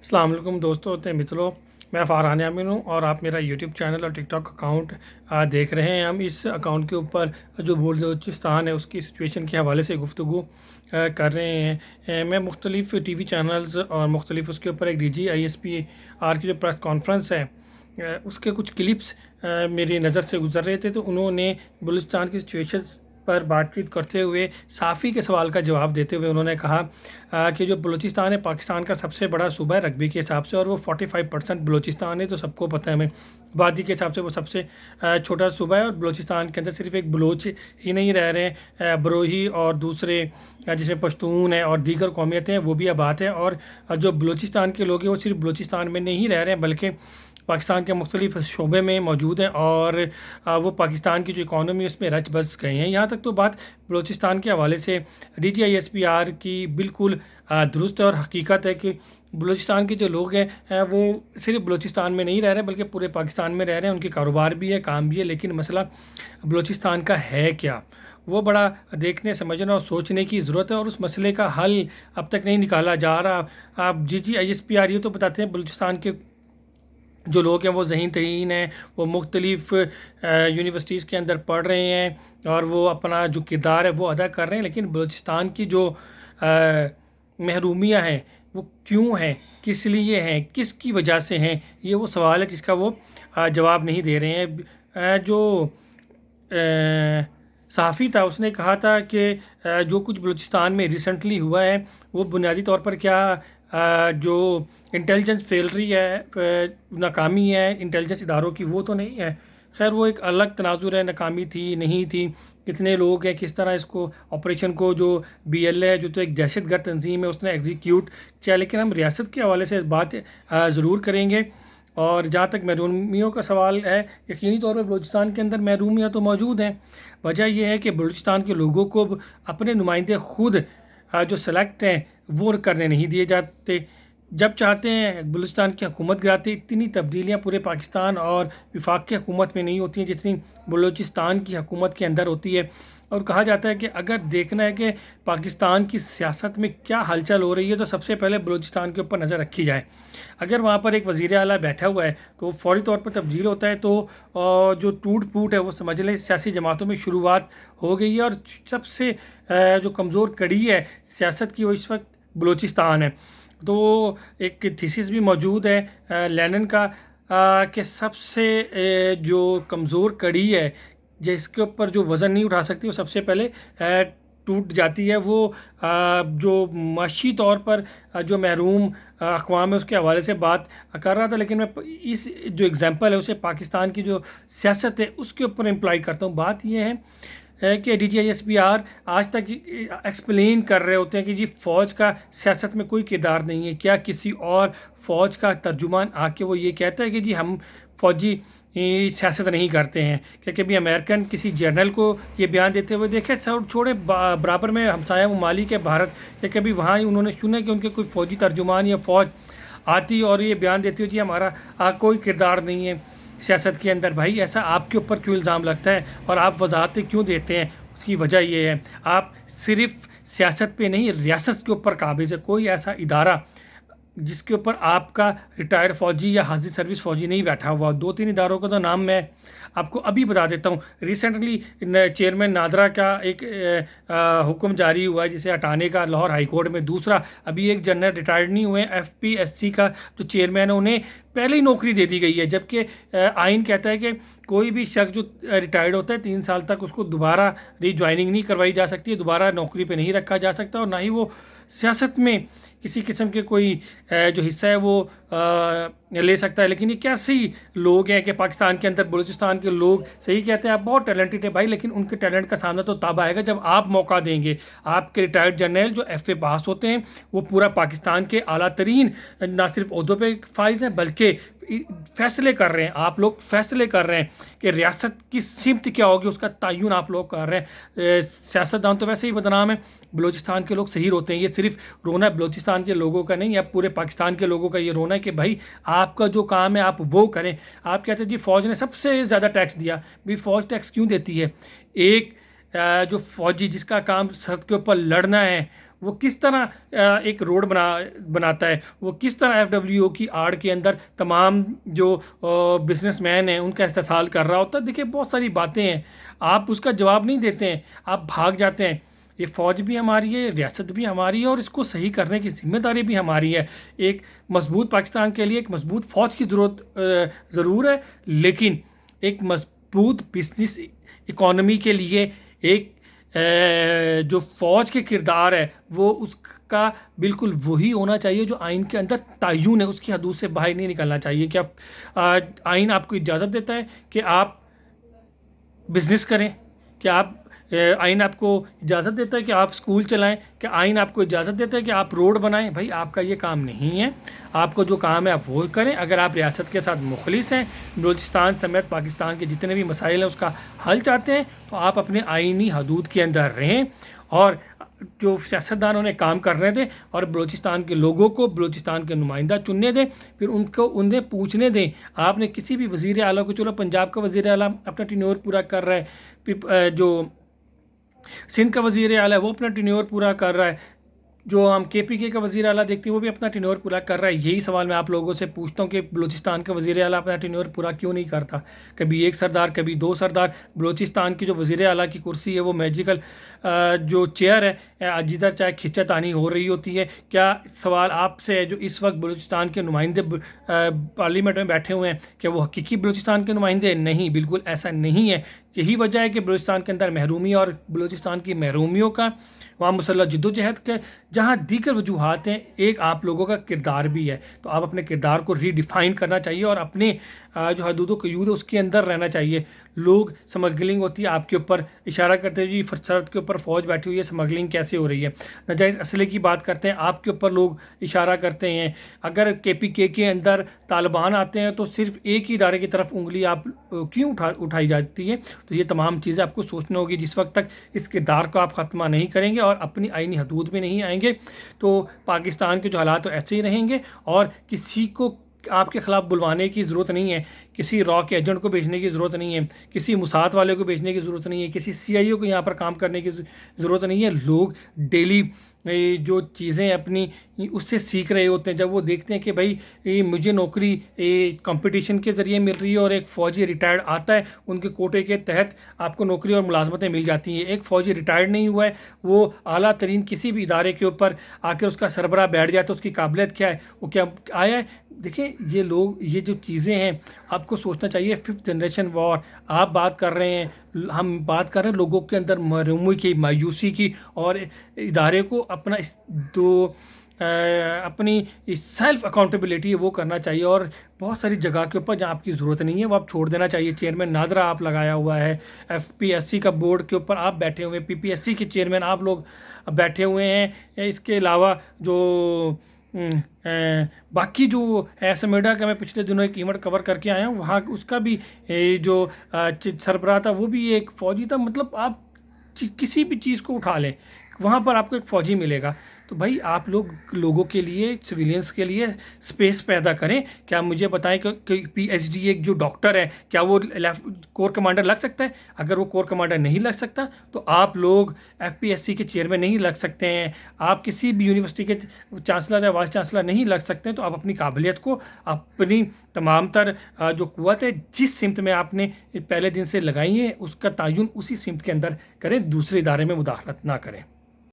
अस्सलाम वालेकुम दोस्तों ते मित्रों, मैं फ़रहान यामीन हूँ और आप मेरा यूट्यूब चैनल और टिकटॉक अकाउंट देख रहे हैं। हम इस अकाउंट के ऊपर जो बलूचिस्तान है उसकी सिचुएशन के हवाले से गुफ्तगू कर रहे हैं। मैं मुख्तलिफ़ टीवी चैनल्स और मुख्तलिफ़ उसके ऊपर एक DGISPR की जो प्रेस कॉन्फ्रेंस है उसके कुछ क्लिप्स मेरी नज़र से गुज़र रहे थे, तो उन्होंने बलूचिस्तान की सिचुएशन पर बातचीत करते हुए साफ़ी के सवाल का जवाब देते हुए उन्होंने कहा कि जो बलूचिस्तान है पाकिस्तान का सबसे बड़ा सूबा है रकबी के हिसाब से, और वो 45% बलूचिस्तान है, तो सबको पता है हमें आबादी के हिसाब से वो सबसे छोटा सूबा है। और बलूचिस्तान के अंदर सिर्फ एक बलोच ही नहीं रह रहे हैं, बरोही और दूसरे जिसमें पश्तून है और दीगर कौमियतें हैं वो भी आबाद है। और जो बलूचिस्तान के लोग हैं वो सिर्फ बलूचिस्तान में नहीं रह रहे हैं बल्कि पाकिस्तान के मुख्तलिफ़ शोबे में मौजूद हैं, और वो पाकिस्तान की जो इकॉनमी उसमें रच बस गए हैं। यहाँ तक तो बात बलूचिस्तान के हवाले से DGISPR की बिल्कुल दुरुस्त है और हकीकत है कि बलूचिस्तान के जो लोग हैं वो सिर्फ बलूचिस्तान में नहीं रह रहे बल्कि पूरे पाकिस्तान में रह रहे हैं। उनके कारोबार भी है, काम भी है, लेकिन मसला बलूचिस्तान का है क्या, वो बड़ा देखने समझने और सोचने की ज़रूरत है, और उस मसले का हल अब तक नहीं निकाला जा रहा। आप DGISPR ये तो बताते हैं बलूचिस्तान के जो लोग हैं वो ज़हीन तरीन हैं, वो मुख्तलिफ़ यूनिवर्सिटीज़ के अंदर पढ़ रहे हैं और वो अपना जो किरदार है वो अदा कर रहे हैं, लेकिन बलूचिस्तान की जो महरूमियाँ हैं वो क्यों हैं, किस लिए हैं, किसकी वजह से हैं, ये वो सवाल है जिसका वो जवाब नहीं दे रहे हैं। जो सहाफ़ी था उसने कहा था कि जो कुछ बलूचिस्तान में रिसेंटली हुआ है वो बुनियादी तौर पर क्या जो इंटेलिजेंस फेल रही है, नाकामी है इंटेलिजेंस इदारों की, वो तो नहीं है। खैर वो एक अलग तनाजुर है, नाकामी थी नहीं थी, कितने लोग हैं, किस तरह इसको ऑपरेशन को जो BLA है जो तो एक दहशतगर्द तंजीम है उसने एग्जीक्यूट किया। लेकिन हम रियासत के हवाले से इस बात ज़रूर करेंगे। और जहाँ तक महरूमियों का सवाल है, यकीनी तौर पर बलूचिस्तान के अंदर महरूमियाँ तो मौजूद हैं। वजह यह है कि बलूचिस्तान के लोगों को अपने नुमाइंदे खुद जो सेलेक्ट हैं वो करने नहीं दिए जाते। जब चाहते हैं बलूचिस्तान की हुकूमत गिराते। इतनी तब्दीलियाँ पूरे पाकिस्तान और वफाक की हुकूमत में नहीं होती हैं जितनी बलूचिस्तान की हुकूमत के अंदर होती है। और कहा जाता है कि अगर देखना है कि पाकिस्तान की सियासत में क्या हलचल हो रही है तो सबसे पहले बलूचिस्तान के ऊपर नज़र रखी जाए। अगर वहाँ पर एक वज़ीर आला बैठा हुआ है तो फौरी तौर पर तब्दील होता है, तो जो टूट फूट है वो समझ लें सियासी जमातों में शुरुआत हो गई है। और सबसे जो कमज़ोर कड़ी है सियासत की वो इस वक्त बलूचिस्तान है। तो एक थीसिस भी मौजूद है लेनिन का कि सबसे जो कमज़ोर कड़ी है जिसके ऊपर जो वज़न नहीं उठा सकती वो सबसे पहले टूट जाती है। वो जो माशी तौर पर जो महरूम अक़वाम है उसके हवाले से बात कर रहा था, लेकिन मैं इस जो एग्ज़ाम्पल है उसे पाकिस्तान की जो सियासत है उसके ऊपर इम्प्लाई करता हूँ। बात यह है कि DGISPR आज तक एक्सप्लेन कर रहे होते हैं कि जी फ़ौज का सियासत में कोई किरदार नहीं है। क्या किसी और फ़ौज का तर्जुमान आके वो ये कहता है कि जी हम फ़ौजी सियासत नहीं करते हैं? क्या कभी अमेरिकन किसी जर्नल को ये बयान देते हुए देखे? छोड़े बराबर में हमसाया ममालिक है भारत, क्या कभी वहाँ ही उन्होंने सुना कि उनके कोई फ़ौजी तर्जुमान या फ़ौज आती और ये बयान देती हो जी हमारा कोई किरदार नहीं है सियासत के अंदर? भाई ऐसा आपके ऊपर क्यों इल्ज़ाम लगता है और आप वजाहतें क्यों देते हैं? उसकी वजह ये है आप सिर्फ सियासत पे नहीं रियासत के ऊपर काबिज़ है। कोई ऐसा इदारा जिसके ऊपर आपका रिटायर्ड फ़ौजी या हाजिर सर्विस फ़ौजी नहीं बैठा हुआ। 2-3 इदारों का तो नाम मैं आपको अभी बता देता हूँ। रिसेंटली चेयरमैन नादरा का एक हुक्म जारी हुआ है जिसे हटाने का लाहौर हाई कोर्ट में। दूसरा अभी एक जनरल रिटायर्ड नहीं हुए FPSC का जो चेयरमैन है उन्हें पहले ही नौकरी दे दी गई है, जबकि आइन कहता है कि कोई भी शख्स जो रिटायर्ड होता है 3 साल तक उसको दोबारा रीज्वाइनिंग नहीं करवाई जा सकती, दोबारा नौकरी पे नहीं रखा जा सकता, और ना ही वो सियासत में किसी किस्म के कोई जो हिस्सा है वो ले सकता है। लेकिन ये कैसे लोग हैं कि पाकिस्तान के अंदर बलूचिस्तान के लोग सही कहते हैं आप बहुत टैलेंटेड है भाई, लेकिन उनके टैलेंट का सामना तो तब आएगा जब आप मौका देंगे। आपके रिटायर्ड जनरल जो FA पास होते हैं वो पूरा पाकिस्तान के आला तरीन ना सिर्फ ओहदों पे फाइज हैं बल्कि फैसले कर रहे हैं। आप लोग फैसले कर रहे हैं कि रियासत की सिमत क्या होगी, उसका तयन आप लोग कर रहे हैं। सियासतदान तो वैसे ही बदनाम है, बलूचिस्तान के लोग सही रोते हैं। ये सिर्फ रोना बलूचिस्तान के लोगों का नहीं है, पूरे पाकिस्तान के लोगों का ये रोना है कि भाई आपका जो काम है आप वो करें। आप कहते हैं जी फ़ौज ने सबसे ज़्यादा टैक्स दिया, भाई फ़ौज टैक्स क्यों देती है? एक जो फ़ौजी जिसका काम सरहद के ऊपर लड़ना है वो किस तरह एक रोड बनाता है, वो किस तरह FWO की आड़ के अंदर तमाम जो बिजनेसमैन हैं उनका इस्तेसाल कर रहा होता है। देखिए बहुत सारी बातें हैं, आप उसका जवाब नहीं देते हैं, आप भाग जाते हैं। ये फ़ौज भी हमारी है, रियासत भी हमारी है और इसको सही करने की ज़िम्मेदारी भी हमारी है। एक मजबूत पाकिस्तान के लिए एक मजबूत फ़ौज की ज़रूरत ज़रूर है, लेकिन एक मजबूत बिजनेस इकॉनमी के लिए एक जो फ़ौज के किरदार है वो उसका बिल्कुल वही होना चाहिए जो आइन के अंदर तय्युन है, उसकी हदूद से बाहर नहीं निकलना चाहिए। क्या आइन आपको इजाज़त देता है कि आप बिज़नेस करें? क्या आप आइन आपको इजाज़त देता है कि आप स्कूल चलाएं? क्या आइन आपको इजाज़त देता है कि आप रोड बनाएं? भाई आपका ये काम नहीं है, आपको जो काम है आप वो करें। अगर आप रियासत के साथ मुखलिस हैं, बलूचिस्तान समेत पाकिस्तान के जितने भी मसाइल हैं उसका हल चाहते हैं, तो आप अपने आइनी हदूद के अंदर रहें और जो सियासतदान उन्हें काम करने दें और बलूचिस्तान के लोगों को बलूचिस्तान के नुमाइंदा चुनने दें, फिर उन्हें पूछने दें। आपने किसी भी वज़ीर आला को, चलो पंजाब का वज़ीर आला अपना टेन्योर पूरा कर रहा है, जो सिंध का वज़ीर आला है वो अपना टेन्योर पूरा कर रहा है, जो हम KPK का वज़ीर आला देखते हैं वो भी अपना टेन्योर पूरा कर रहा है। यही सवाल मैं आप लोगों से पूछता हूँ कि बलूचिस्तान का वज़ीर आला अपना टेन्योर पूरा क्यों नहीं करता? कभी एक सरदार, कभी दो सरदार। बलूचिस्तान की जो वज़ीर आला की कुर्सी है वो मैजिकल जो चेयर है, जिधर चाहे खिंचातानी हो रही होती है। क्या सवाल आपसे है जो इस वक्त बलूचिस्तान के नुमाइंदे पार्लियामेंट में बैठे हुए हैं, क्या वो हकीकी बलूचिस्तान के नुमाइंदे? नहीं, बिल्कुल ऐसा नहीं है। यही वजह है कि बलूचिस्तान के अंदर महरूमी और बलूचिस्तान की महरूमियों का वहाँ मुसल्लह जद्दोजहद के जहाँ दीगर वजूहात हैं, एक आप लोगों का किरदार भी है। तो आप अपने किरदार को रीडिफ़ाइन करना चाहिए और अपने जो हदूद क़यूद है उसके अंदर रहना चाहिए। लोग स्मगलिंग होती है आपके ऊपर इशारा करते हैं, जी सरहद के ऊपर फ़ौज बैठी हुई है, स्मगलिंग कैसे हो रही है? नाजायज़ असले की बात करते हैं, आपके ऊपर लोग इशारा करते हैं। अगर KPK के अंदर तालिबान आते हैं तो सिर्फ एक ही इदारे की तरफ उंगली आप क्यों उठाई जाती है? तो ये तमाम चीज़ें आपको सोचना होगी। जिस वक्त तक इस किरदार को आप ख़त्मा नहीं करेंगे और अपनी आइनी हदूद में नहीं आएंगे तो पाकिस्तान के जो हालात तो ऐसे ही रहेंगे और किसी को आपके ख़िलाफ़ बुलवाने की ज़रूरत नहीं है, किसी रॉ के एजेंट को भेजने की ज़रूरत नहीं है, किसी मुसाद वाले को भेजने की ज़रूरत नहीं है, किसी CIO को यहाँ पर काम करने की ज़रूरत नहीं है। लोग डेली जो चीज़ें अपनी उससे सीख रहे होते हैं। जब वो देखते हैं कि भाई मुझे नौकरी कंपटीशन के ज़रिए मिल रही है और एक फ़ौजी रिटायर्ड आता है, उनके कोटे के तहत आपको नौकरी और मुलाजमतें मिल जाती हैं। एक फ़ौजी रिटायर्ड नहीं हुआ है, वो आला तरीन किसी भी इदारे के ऊपर आकर उसका सरबराह बैठ जाए तो उसकी काबिलियत क्या है, वो क्या आया है? देखिए ये लोग, ये जो चीज़ें हैं आपको सोचना चाहिए। 5th जनरेशन वॉर आप बात कर रहे हैं, हम बात कर रहे हैं लोगों के अंदर मरूमी की, मायूसी की, और इदारे को अपना अपनी सेल्फ अकाउंटेबिलिटी है वो करना चाहिए। और बहुत सारी जगह के ऊपर जहाँ आपकी ज़रूरत नहीं है वो आप छोड़ देना चाहिए। चेयरमैन नादरा आप लगाया हुआ है, FPSC का बोर्ड के ऊपर आप बैठे हुए हैं, PPSC के चेयरमैन आप लोग बैठे हुए हैं। इसके अलावा जो बाकी जो SMEDA का मैं पिछले दिनों एक इवेंट कवर करके आया हूँ, वहाँ उसका भी जो सरबराह था वो भी एक फ़ौजी था। मतलब आप किसी भी चीज़ को उठा लें, वहाँ पर आपको एक फ़ौजी मिलेगा। तो भाई आप लोगों के लिए, सिविलियंस के लिए स्पेस पैदा करें। क्या मुझे बताएं कि PhD एक जो डॉक्टर है क्या वो कोर कमांडर लग सकता है? अगर वो कोर कमांडर नहीं लग सकता तो आप लोग FPSC के चेयरमैन नहीं लग सकते हैं, आप किसी भी यूनिवर्सिटी के चांसलर या वाइस चांसलर नहीं लग सकते हैं। तो आप अपनी काबिलियत को, अपनी तमाम तर जो क़ुव्वत है, जिस सिमत में आपने पहले दिन से लगाई है उसका तय्युन उसी सिमत के अंदर करें, दूसरे इदारे में मुदाखलत ना करें।